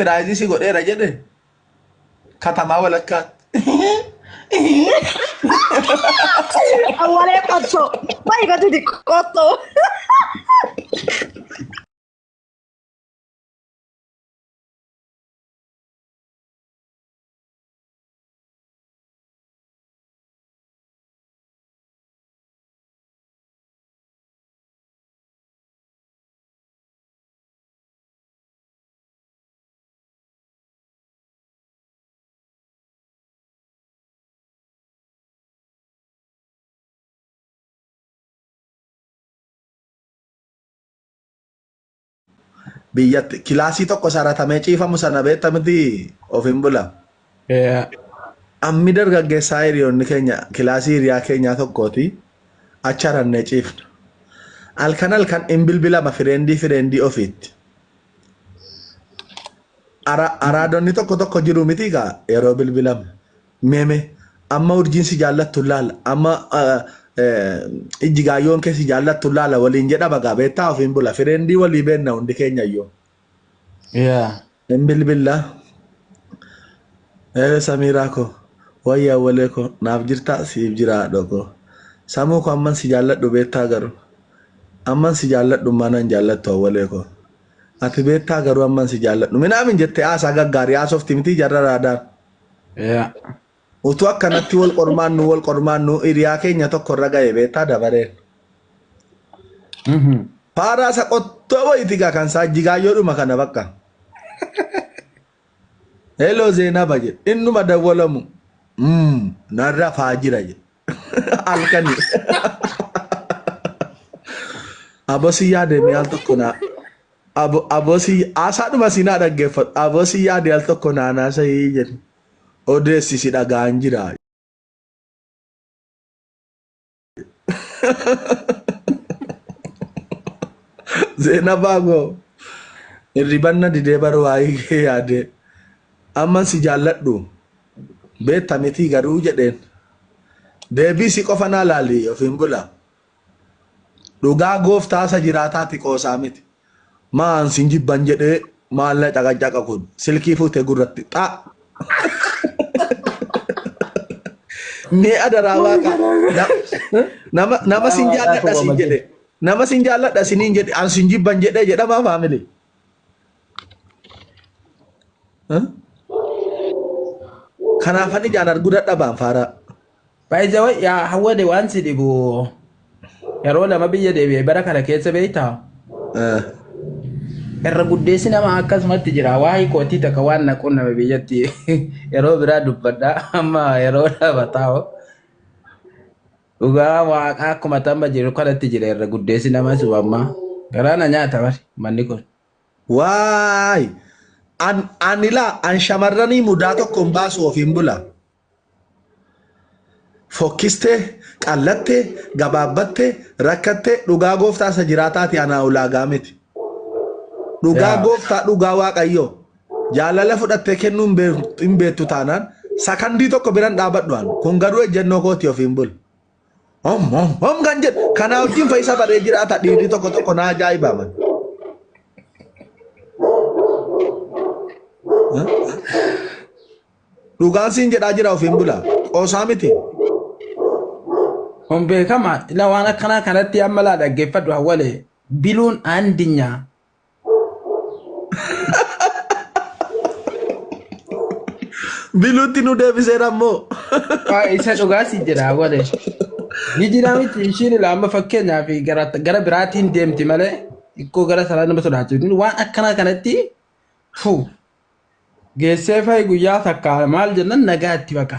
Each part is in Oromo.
Firaayizii si godheera jedhe katamaa walakkaatti. Awwalee qottoo. Baay'ee gatuuti qottoo. Biyyatti kilaasii tokko saratamee ciifamu sana beektamti of hin bula. Ammi dargaggeessaa hiriyoonni keenya kilaasii hiriyaa keenyaa tokkooti acha rannee ciifna. Halkan hin bilbilama fireendii ofiitti. Araadonni tokko jiru miti gaa yeroo bilbilama. Meeme amma urjiinsi jaallattu laala amma ijjigaayyoon keessi jaallattu laala waliin jedhama gaa beektaa of hin bula fireendii walii beenna hundi keenya iyyuu. Hin bilbilla. Samiraa ko wayyaa walee ko naaf jirtaa siif jiraa dhoko. Samuu ko amman si jaalladhu beektaa garuu. Amman si jaalladhu maanan jaallattu awwalee ko. Ati beektaa garuu amman si jaalladhu. Minaamin jettee haasaa gaggaarii haasofti miti jarra raadaan. Utuu akkanatti wal qormaannu hiriyaa keenya tokko irra ga'e beektaa dabareen. Faaraa isa qottoo wayitigaa kan isaa jigaayyoodhuma kana bakka. Hello Zeenaba jedhe innuma dawwalamu. Narra faajira jedhe. Halkani. Abosi yaade mi al tokko na. Abosi asaadhuma sinaa dhaggeeffatu. Abosi yaade al tokko naanaa sa'ii jedhe. Odeessi si dhagaan jira. Zeenabaa goo hirribanna didee baruu waa'ee kee yaade amman si jaalladhu beekta miti garuu jedheen deebii si qofa naa laali ofiin bula dhugaa gooftaa isa jiraataati qoosaa miti maan sin jibban jedhee maalla caqacaqa kun silkii fuute gurratti xaa. Mee adaraa waaqa nama sin jaalladha sin jedhe nama sin jaalladha siniin jedhe an sin jibban jedhee jedhamaa faamili. Kanaafan ijaan arguu dadhabaan faaraa. Baay'ee yaa hawwade waan si dhibu yeroo lama biyya deebi'ee bara kana keessa beektaa. Irra guddeessi nama akkasumatti jira waa'ee kootii takka waan naquun nama biyyatti yeroo biraa dubbadhaa amma yeroo dhaba taa'u. Dhugaa waaqa akkuma tamma jiru kanatti jira irra guddeessi nama subammaa garaana nyaata bari manni kun. Waay an shamarranii mudaa tokko hin baasu ofiin bula. Fokkistee qallattee gabaabbattee rakkattee dhugaa gooftaa isa jiraataati anaa ulaagaa miti. Dhugaa gooftaa dhugaa waaqayyoo jaalala fudhattee kennuu hin beektu taanaan sakandii tokko biran dhaabadhuan kun garuu ejjennoo kooti ofiin bula. Om kan jedhu kanaa wajjin fayyisa baree jiraata dhiirri tokko naa ajaa'ibaman. Dhugaan siin jedhaa jira ofiin bula qoosaa miti. Kun beekama ila waan akkanaa kanatti amma laa dhaggeeffadhu hawwalee biluun aandinyaa. Biluutti nu deebiseera ammoo. Isa dhugaa si jedha hawwalee. Ni jira miti ishiin ila amma fakkeenyaaf gara biraatiin deemti malee ikkoo gara salaa nama sodaachiftu waan akkanaa kanatti geessee fa'i guyyaa takka maal jennan nagaa itti baqa.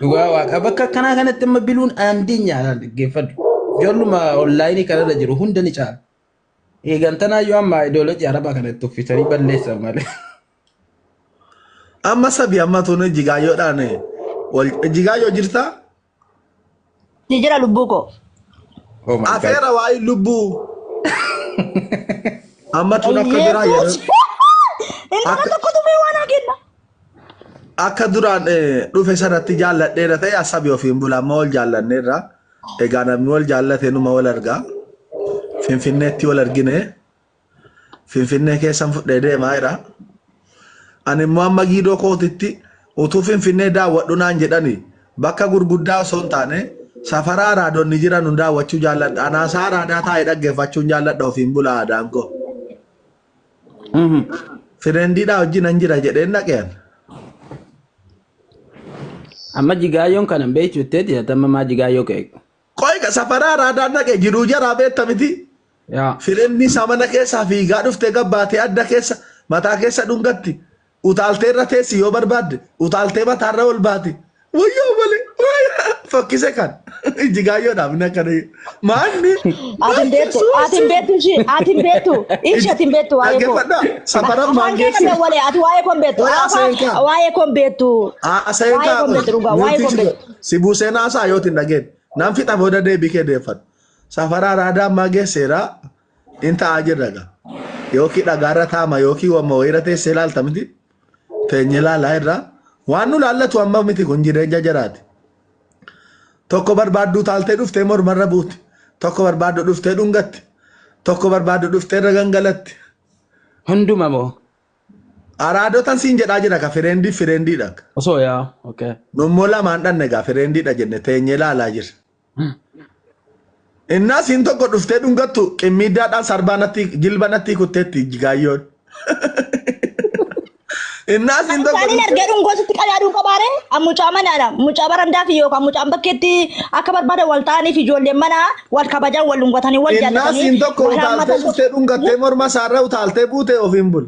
Dhugaa waaqa bakka akkanaa kanatti amma biluun aandinyaa dhaggeeffadhu. Ijoolluma onlaayinii kanarra jiru hunda ni caala. Eegantanaa yoo amma idoolojii arabaa kanatti uffisanii balleessan malee. Amma sabi amma tunu jigaayyoodhaan jigaayyoo jirtaa? Ni jira lubbuu koo. Afeera waa'ee lubbuu. Amma tun akka biraa yeroo. Ilma tokkotu mee waan agenna. Akka duraan dhufe sanatti jaalladheera ta'e asabi ofiin bula amma wal jaallanneerra. Egaa namni wal jaallate numa wal argaa. Finfinneetti wal argine. Finfinnee keessan fudhee deemaa jira. Ani immoo amma giidoo kootitti utuu Finfinnee daawwadhu naan jedhani bakka gurguddaa osoo hin taane safara araadonni jiran hun daawwachuu jaalladha. Anaasaa araadaa taa'ee dhaggeeffachuun jaalladha ofiin bula aadaan koo. Firendiidhaa wajjin an jira jedheen dhaqeen. Amma jigaayoon kanan beektutti atamma maa jigaayoo ka'e. Qoy safara araadaan dhaqee jiruu jaraa beekta miti. Firendi samana keessaa fiigaa dhuftee gabbaatee adda keessa mataa keessa dhungatti. Utaaltee irra teessi yoo barbaadde utaaltee mataarra ol baati. Wayyoo malee fokkise kan jigaayyoodhaaf na kana maanni. Atin beektu ishee atin beektu waa'ee koo. Safara maangeessi. Ati waa'ee koon beektu. Waa'ee koon beektu. Waa'ee koon beektu. Si buusee naasaa yoo tin dhageen naan fixa booda deebii kee deeffadhu. Safara araadaa maageesseera inta ajirraga. Yookiin dhagaarra taama yookiin wamma wayira teessee ilaalta miti. Teenye ilaalaa irraa waan nu laallatu amma miti kun jireenya jaraati. Tokko barbaaddu taaltee dhuftee mormarra buuti. Tokko barbaaddu dhuftee dhungatti. Tokko barbaaddu dhuftee gangalatti. Hunduma moo? Araadotan siin jedhaa jira ka firendiidha. Osoo yaa okay. Nummoo lamaan dhanne gaa firendiidha jenne teenye ilaalaa jira. Innas hin tokko dhuftee dhungattu qimmiiddaadhaan sarbaanatti jilbanatti kutteetti jigaayyoon. Innas hin tokko. Kan erga dhungootti qadaaduu qabaare mucaa manaadha. Mucaa barandaa fi yookaan mucaan bakkeetti akka barbaada wal ta'anii fi ijoolleen manaa wal kabajan wal dhungatanii wal jaallatanii. Innas hin tokko utaaltee dhuftee dhungattee morma isaarra utaaltee buutee ofiin bul.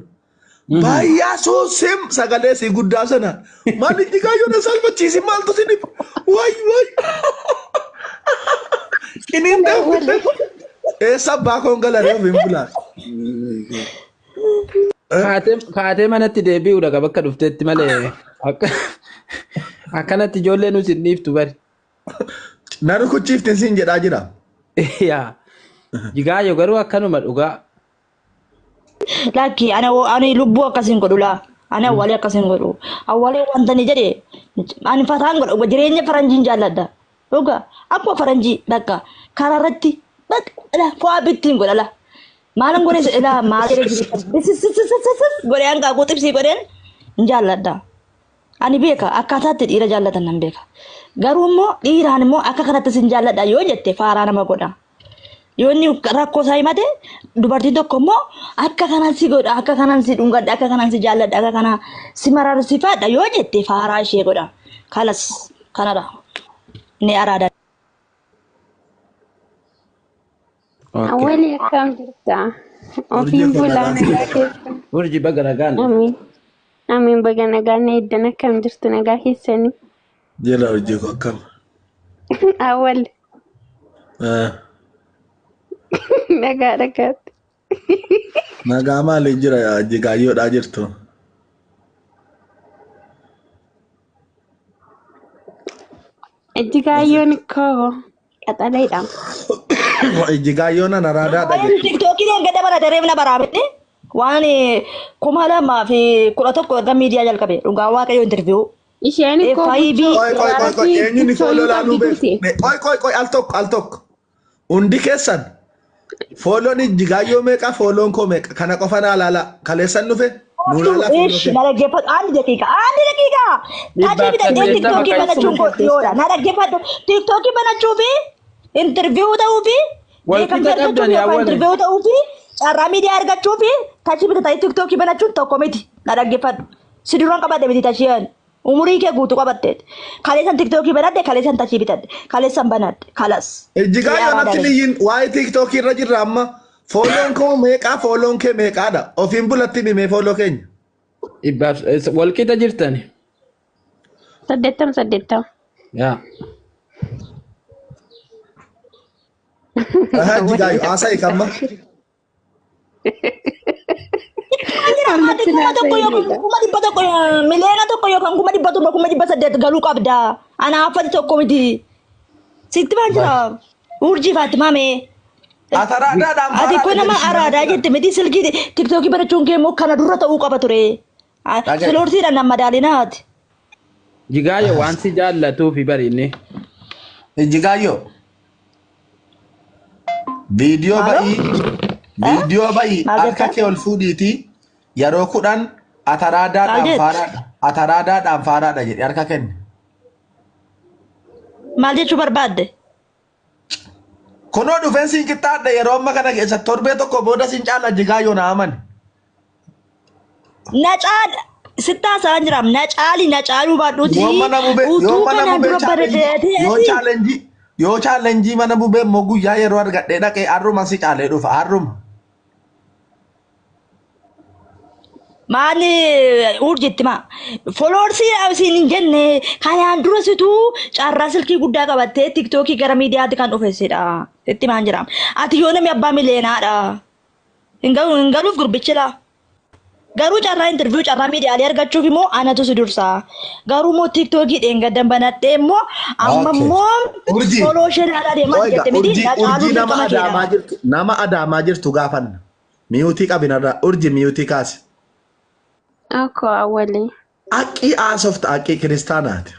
Baay'aa suusim sagalee si guddaa sana. Maali jigaayyoon salphachiisi maaltu si dhibu? Waay. Kinin dafute. Esa bakon galaree ofiin bulaa. Kaatee manatti deebi'uudha qaba akka dhufteetti malee akkanatti ijoollee nu sinniiftu bari. Nanu kuchiiftin siin jedhaa jira. Yaa jigaayyo garuu akkanuma dhugaa. Lakki ani lubbuu akkasiin godhu laa. Ani awwaalee akkasiin godhu. Awwaalee wanta ni jedhee ani fataan godhu jireenya faranjiin jaalladha. Dhugaa akkuma faranjii bakka karaarratti fo'aa bittiin godhala. Maalan godhe ilaa maalee godhe hanga quxibsii godheen hin jaalladha. Ani beeka akkaataatti dhiira jaallatan nan beeka. Garuu immoo dhiiraan immoo akka kanatti sin jaalladha yoo jette faaraa nama godha. Yoo inni rakkoo isaa himate dubartiin tokko immoo akka kanaan si godha akka kanaan si dhungadha akka kanaan si jaalladha akka kanaa si mararsiifadha yoo jette faaraa ishee godha. Kalas kanadha. Ni araada. Awali akkam jirta? Ofiin bulaa nagaa keessa. Urji baga nagaan. Amiin baga nagaan eeddan akkam jirtu nagaa keessanii? Jala hojii koo akkam? Awwal. Nagaa dhagaatti. Nagaa maaliin jira jigaayyoodhaa jirtu? Jigaayyoon koo qaxaleedha. Jigaayyoon an araadaadha. Tiktookiin gada bara dareef na baraabette waan 2011 erga miidiyaa jalqabe dhugaa waaqayyo interviyuu. Isheen koo Qoy eenyuun fooloo laaluu beeku? Qoy al tokko. Hundi keessan fooloon jigaayyoo meeqa fooloon koo meeqa kana qofa naa laala kaleessan dhufe? Naraggeffatu አንድ ደቂቃ ታዲያ ቢደንዴ ቲክቶክ በነቹን ቆጥዮራ naraggeffatu ቲክቶክ በነቹ ፊ ኢንተርቪው ተው ፊ ኢንተርቪው ተው ፊ ጫራ ሚዲያ አርጋችሁ ፊ ታቺ ቢደታይ ቲክቶክ በነቹን ተቆሚቲ naraggeffatu ሲድሮን ቀባደ ቢቲ ታቺያን umurii kee guutuu qabatte kaleessan tiktokii banadde kaleessan tachii bitadde kaleessan banadde kalas jigaayyoon natti niyyin waa'ee tiktokii irra jirra amma fooloon koo meeqaa fooloon kee meeqaadha ofiin bulatti himee fooloo keenya walqixa jirtani. 88. Yaa. Jigaayyo haasa'e kamma. kuma dhibba tokko miliyoona tokko yookaan kuma dhibba torba kuma dhibba saddeet galuu qabda. Ana affati tokko miti. Sitti baan jira. Urjii Faatimaame. Ati kun nama araadaa jette miti silkii tiktookii barachuun kee immoo kana dura ta'uu qaba ture. Siloortiidhaan nama madaalinaati. Jigaayyo waan si jaallatuufi barinne. Jigaayyo. Viidiyoo ba'ii Video bayi Maal harka jettaa? kee ol fuudhiiti yeroo kudhan Maal jette? ataraadaadhaan faaraadha jedhe harka kenne. Maal jechuu barbaadde? Kunoo dhufeensi qixxaadha yeroo amma kana keessa torbee tokko booda sin caala Jigaayyoo na aman. Na caala sittaa isaan jiraam na caaluu baadhuuti Yoo mana bubee utuu kanaan dura bareedee yoo chaalenjii mana bubee immoo guyyaa yeroo argadhee dhaqee harruma si caalee dhufa harruma. maali urjitti ma foloorsii asiin hin jenne kanaan dura situu carraa silkii guddaa qabattee tiktookii gara miidiyaatti kan dhufeessedha itti maan jiraam ati yoo namni abbaa mileenaadha hin galuuf gurbichidha garuu carraa interviyuu carraa miidiyaalee argachuuf immoo anatu si dursaa garuu immoo tiktookii dheengaddan banadhee immoo amma immoo foloo shanaadhaa deemaa jette miti nama adaamaa jirtu gaafanna miyuutii qabinarraa urji miyuutii kaase. Ako awwali. Aki asoft aki kiristaanaati.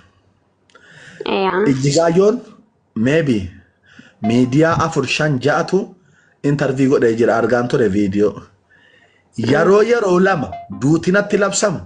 Jigaayyoon maybe miidiyaa 4-5 interview godhee jira argaan ture viidiyoo. Yeroo lama duutinatti labsamu